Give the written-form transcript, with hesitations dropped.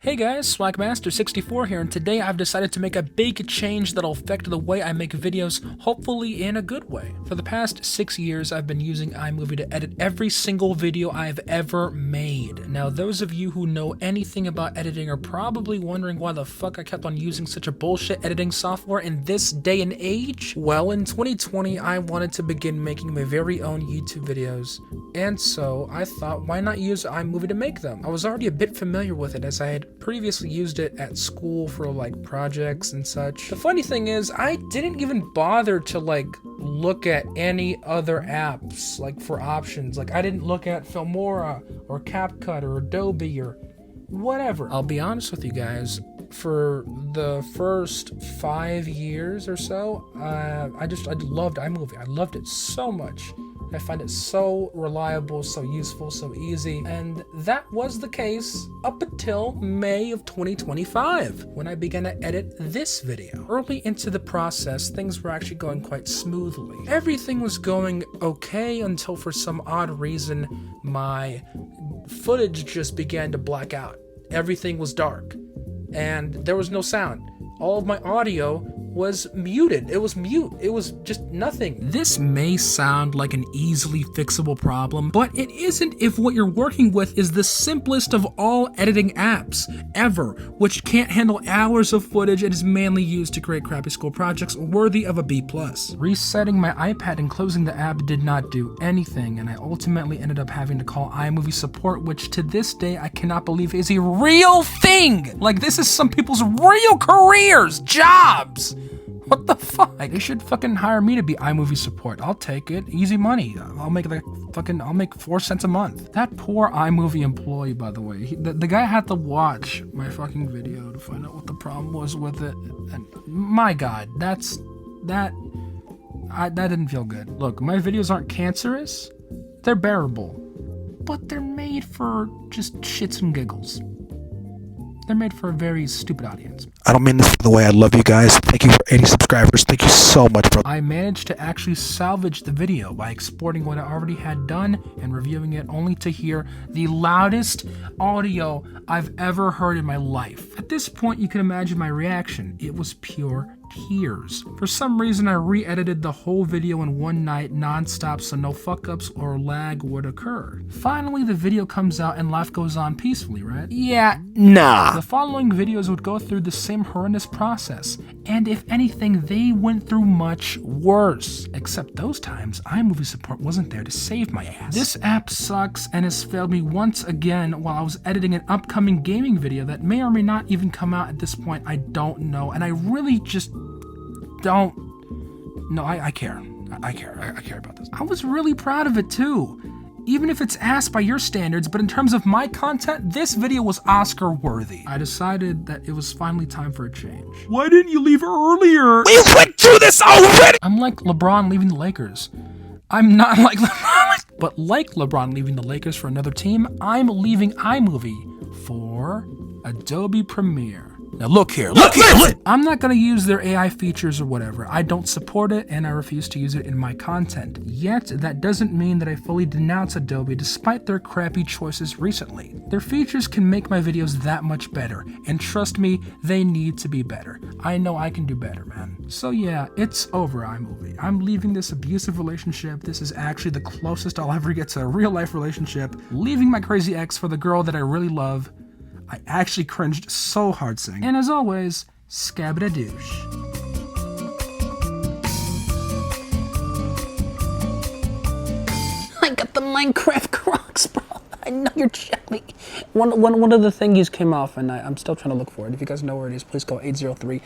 Hey guys, Swagmaster64 here, and today I've decided to make a big change that'll affect the way I make videos, hopefully in a good way. For the past 6 years, I've been using Imovie to edit every single video I've ever made. Now, those of you who know anything about editing are probably wondering why the fuck I kept on using such a bullshit editing software in this day and age. Well, in 2020, I wanted to begin making my very own YouTube videos, and so I thought, why not use Imovie to make them? I was already a bit familiar with it as I had previously used it at school for like projects and such. The funny thing is, I didn't even bother to look at any other apps for options. I didn't look at Filmora or CapCut or Adobe or whatever. I'll be honest with you guys, for the first 5 years or so, I loved iMovie. I loved it so much. I find it so reliable, so useful, so easy, and that was the case up until May of 2025, when I began to edit this video. Early into the process, things were actually going quite smoothly. Everything was going okay until for some odd reason, my footage just began to black out. Everything was dark, and there was no sound. All of my audio was muted. It was mute. It was just nothing. This may sound like an easily fixable problem, but it isn't if what you're working with is the simplest of all editing apps ever, which can't handle hours of footage and is mainly used to create crappy school projects worthy of a B+. Resetting my iPad and closing the app did not do anything, and I ultimately ended up having to call iMovie support, which to this day I cannot believe is a real thing! This is some people's real careers, jobs! What the fuck? They should fucking hire me to be iMovie support. I'll take it. Easy money. I'll make I'll make 4 cents a month. That poor iMovie employee, by the way. The guy had to watch my fucking video to find out what the problem was with it. And my god, that didn't feel good. Look, my videos aren't cancerous. They're bearable. But they're made for just shits and giggles. They're made for a very stupid audience. I don't mean this the way I love you guys. Thank you for 80 subscribers. Thank you so much, bro. I managed to actually salvage the video by exporting what I already had done and reviewing it only to hear the loudest audio I've ever heard in my life. At this point, you can imagine my reaction. It was pure tears. For some reason, I re-edited the whole video in one night non-stop so no fuck-ups or lag would occur. Finally, the video comes out and life goes on peacefully, right? Yeah, nah. The following videos would go through the same horrendous process, and if anything, they went through much worse. Except those times, iMovie support wasn't there to save my ass. This app sucks and has failed me once again while I was editing an upcoming gaming video that may or may not even come out at this point. I don't know, and I really just don't. No, I care. I care about this. I was really proud of it too. Even if it's ass by your standards, but in terms of my content, this video was Oscar worthy. I decided that it was finally time for a change. Why didn't you leave earlier? We went through this already! I'm like LeBron leaving the Lakers. I'm not like LeBron, but like LeBron leaving the Lakers for another team, I'm leaving iMovie for Adobe Premiere. Now look here. I'm not gonna use their AI features or whatever. I don't support it and I refuse to use it in my content. Yet, that doesn't mean that I fully denounce Adobe despite their crappy choices recently. Their features can make my videos that much better, and trust me, they need to be better. I know I can do better, man. So yeah, it's over, iMovie. I'm leaving this abusive relationship. This is actually the closest I'll ever get to a real life relationship. Leaving my crazy ex for the girl that I really love. I actually cringed so hard saying. And as always, scabba-douche. I got the Minecraft Crocs, bro. I know you're jelly. One of the thingies came off, and I'm still trying to look for it. If you guys know where it is, please call 803